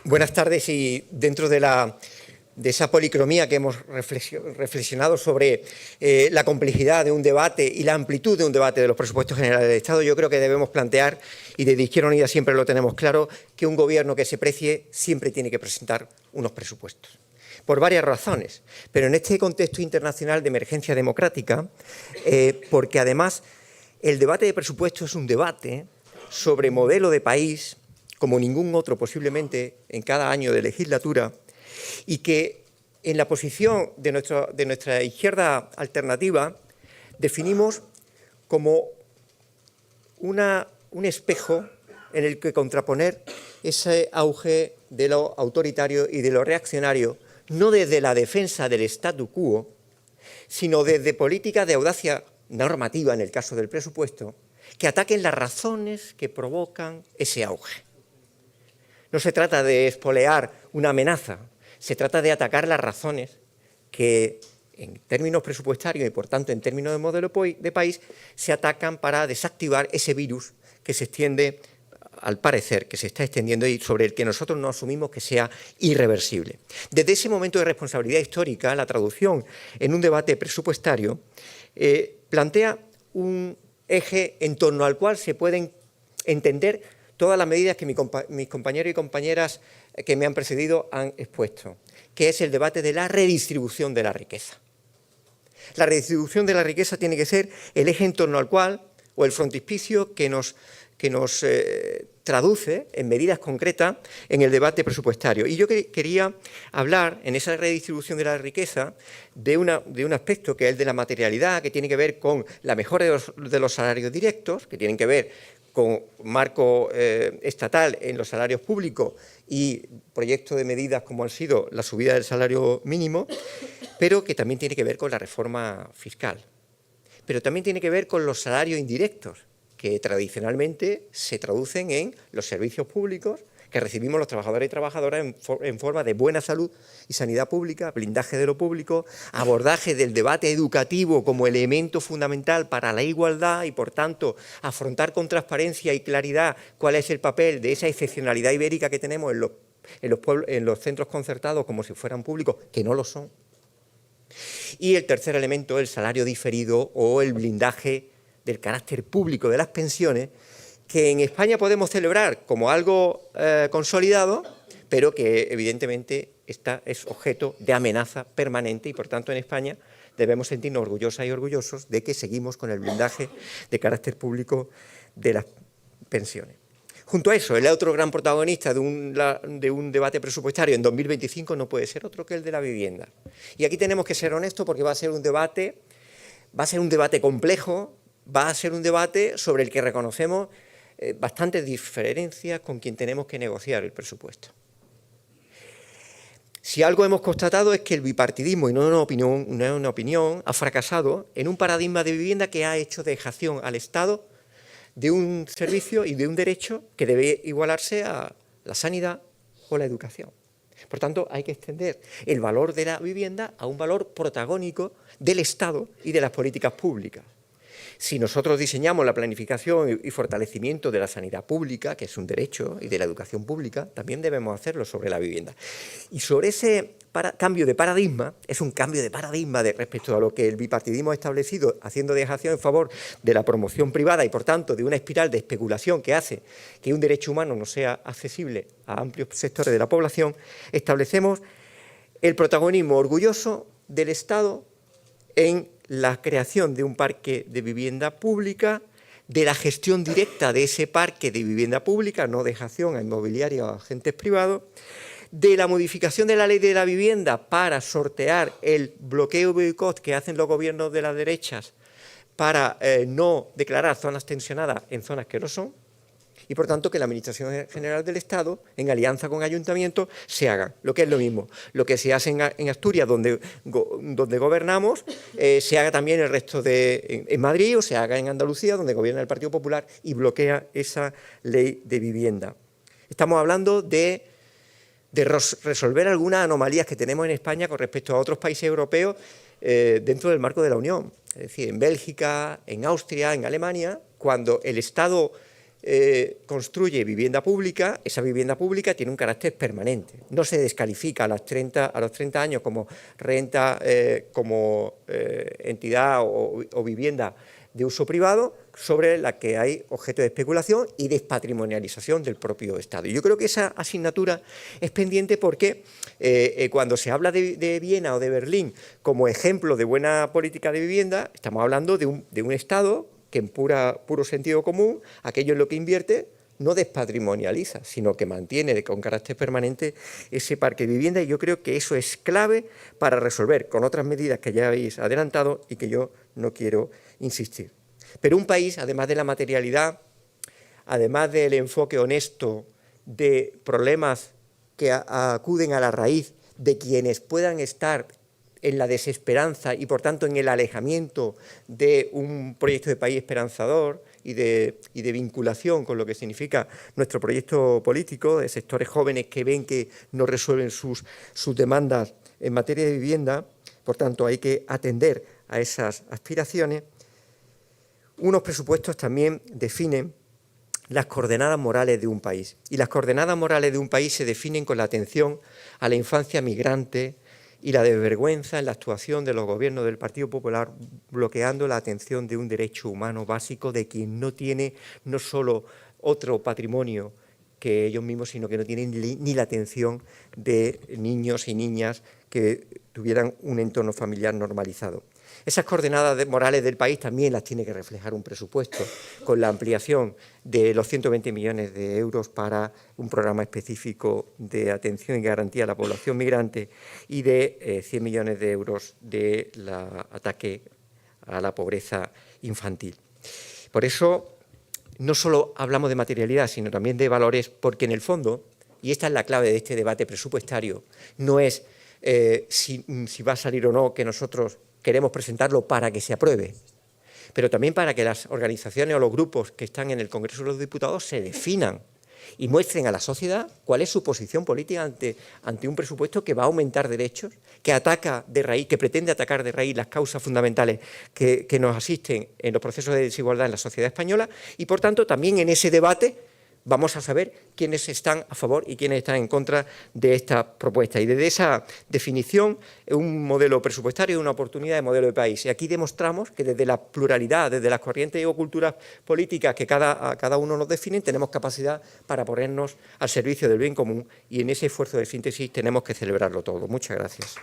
Buenas tardes, y dentro de esa policromía que hemos reflexionado sobre la complejidad de un debate y la amplitud de un debate de los presupuestos generales del Estado, yo creo que debemos plantear, y desde Izquierda Unida siempre lo tenemos claro, que un gobierno que se precie siempre tiene que presentar unos presupuestos. Por varias razones, pero en este contexto internacional de emergencia democrática, porque además el debate de presupuestos es un debate sobre modelo de país, como ningún otro posiblemente en cada año de legislatura, y que en la posición de nuestra izquierda alternativa definimos como un espejo en el que contraponer ese auge de lo autoritario y de lo reaccionario, no desde la defensa del statu quo, sino desde políticas de audacia normativa, en el caso del presupuesto, que ataquen las razones que provocan ese auge. No se trata de espolear una amenaza, se trata de atacar las razones que, en términos presupuestarios y, por tanto, en términos de modelo de país, se atacan para desactivar ese virus que se extiende, al parecer, que se está extendiendo y sobre el que nosotros no asumimos que sea irreversible. Desde ese momento de responsabilidad histórica, la traducción en un debate presupuestario plantea un eje en torno al cual se pueden entender todas las medidas que mis compañeros y compañeras que me han precedido han expuesto, que es el debate de la redistribución de la riqueza. La redistribución de la riqueza tiene que ser el eje en torno al cual, o el frontispicio que nos traduce en medidas concretas en el debate presupuestario. Y yo quería hablar en esa redistribución de la riqueza de un aspecto que es el de la materialidad, que tiene que ver con la mejora de los salarios directos, que tienen que ver con marco estatal en los salarios públicos y proyectos de medidas como han sido la subida del salario mínimo, pero que también tiene que ver con la reforma fiscal. Pero también tiene que ver con los salarios indirectos, que tradicionalmente se traducen en los servicios públicos que recibimos los trabajadores y trabajadoras en forma de buena salud y sanidad pública, blindaje de lo público, abordaje del debate educativo como elemento fundamental para la igualdad y, por tanto, afrontar con transparencia y claridad cuál es el papel de esa excepcionalidad ibérica que tenemos en los centros concertados como si fueran públicos, que no lo son. Y el tercer elemento, el salario diferido o el blindaje del carácter público de las pensiones, que en España podemos celebrar como algo consolidado, pero que evidentemente es objeto de amenaza permanente y, por tanto, en España debemos sentirnos orgullosas y orgullosos de que seguimos con el blindaje de carácter público de las pensiones. Junto a eso, el otro gran protagonista de un debate presupuestario en 2025 no puede ser otro que el de la vivienda. Y aquí tenemos que ser honestos porque va a ser un debate complejo, va a ser un debate sobre el que reconocemos bastantes diferencias con quien tenemos que negociar el presupuesto. Si algo hemos constatado es que el bipartidismo, y no es una opinión, ha fracasado en un paradigma de vivienda que ha hecho dejación al Estado de un servicio y de un derecho que debe igualarse a la sanidad o la educación. Por tanto, hay que extender el valor de la vivienda a un valor protagónico del Estado y de las políticas públicas. Si nosotros diseñamos la planificación y fortalecimiento de la sanidad pública, que es un derecho, y de la educación pública, también debemos hacerlo sobre la vivienda. Y sobre ese cambio de paradigma, es un cambio de paradigma respecto a lo que el bipartidismo ha establecido, haciendo dejación en favor de la promoción privada y, por tanto, de una espiral de especulación que hace que un derecho humano no sea accesible a amplios sectores de la población, establecemos el protagonismo orgulloso del Estado en la creación de un parque de vivienda pública, de la gestión directa de ese parque de vivienda pública, no dejación a inmobiliaria o a agentes privados, de la modificación de la ley de la vivienda para sortear el bloqueo boicot que hacen los gobiernos de las derechas para no declarar zonas tensionadas en zonas que no son, y, por tanto, que la Administración General del Estado, en alianza con ayuntamientos, se haga, lo que es lo mismo. Lo que se hace en Asturias, donde gobernamos, se haga también el resto en Madrid, o se haga en Andalucía, donde gobierna el Partido Popular y bloquea esa ley de vivienda. Estamos hablando de resolver algunas anomalías que tenemos en España con respecto a otros países europeos dentro del marco de la Unión. Es decir, en Bélgica, en Austria, en Alemania, cuando el Estado construye vivienda pública, esa vivienda pública tiene un carácter permanente. No se descalifica a los 30 años como renta, como entidad o vivienda de uso privado, sobre la que hay objeto de especulación y despatrimonialización del propio Estado. Y yo creo que esa asignatura es pendiente porque cuando se habla de Viena o de Berlín como ejemplo de buena política de vivienda, estamos hablando de un Estado que en puro sentido común, aquello en lo que invierte, no despatrimonializa, sino que mantiene con carácter permanente ese parque de vivienda, y yo creo que eso es clave para resolver con otras medidas que ya habéis adelantado y que yo no quiero insistir. Pero un país, además de la materialidad, además del enfoque honesto de problemas que acuden a la raíz de quienes puedan estar en la desesperanza y, por tanto, en el alejamiento de un proyecto de país esperanzador y de vinculación con lo que significa nuestro proyecto político, de sectores jóvenes que ven que no resuelven sus demandas en materia de vivienda, por tanto, hay que atender a esas aspiraciones. Unos presupuestos también definen las coordenadas morales de un país, y las coordenadas morales de un país se definen con la atención a la infancia migrante y la desvergüenza en la actuación de los gobiernos del Partido Popular, bloqueando la atención de un derecho humano básico de quien no tiene no solo otro patrimonio que ellos mismos, sino que no tienen ni la atención de niños y niñas que tuvieran un entorno familiar normalizado. Esas coordenadas morales del país también las tiene que reflejar un presupuesto, con la ampliación de los 120 millones de euros para un programa específico de atención y garantía a la población migrante y de 100 millones de euros de ataque a la pobreza infantil. Por eso, no solo hablamos de materialidad, sino también de valores, porque en el fondo, y esta es la clave de este debate presupuestario, no es si va a salir o no, que nosotros queremos presentarlo para que se apruebe, pero también para que las organizaciones o los grupos que están en el Congreso de los Diputados se definan y muestren a la sociedad cuál es su posición política ante un presupuesto que va a aumentar derechos, que ataca de raíz, que pretende atacar de raíz las causas fundamentales que nos asisten en los procesos de desigualdad en la sociedad española, y por tanto también en ese debate vamos a saber quiénes están a favor y quiénes están en contra de esta propuesta. Y desde esa definición, un modelo presupuestario es una oportunidad de modelo de país. Y aquí demostramos que desde la pluralidad, desde las corrientes o culturas políticas que cada uno nos definen, tenemos capacidad para ponernos al servicio del bien común, y en ese esfuerzo de síntesis tenemos que celebrarlo todo. Muchas gracias.